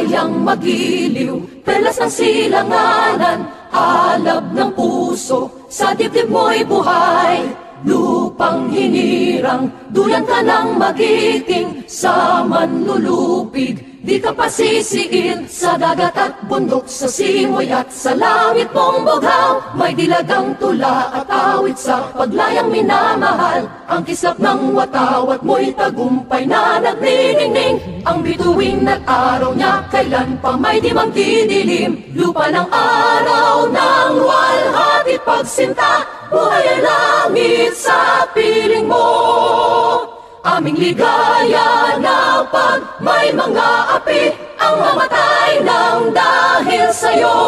kayang magiliw, perlas ng silanganan, alab ng puso, sa dibdib mo'y buhay. Lupang hinirang, duyan ka ng magiting, sa manlulupig, di ka pasisiin. Sa dagat at bundok, sa simoy at sa langit mong bughaw, may dilagang tula at awit sa paglayang minamahal. Ang kislap ng watawat mo'y tagumpay na nagniningning, ang bituin at araw niya kailan pa may di magdidilim. Lupa ng araw ng luwalhati pagsinta, buhay ay langit sa piling mo. Aming ligaya na pag may mga api ang mamatay ng dahil sa'yo.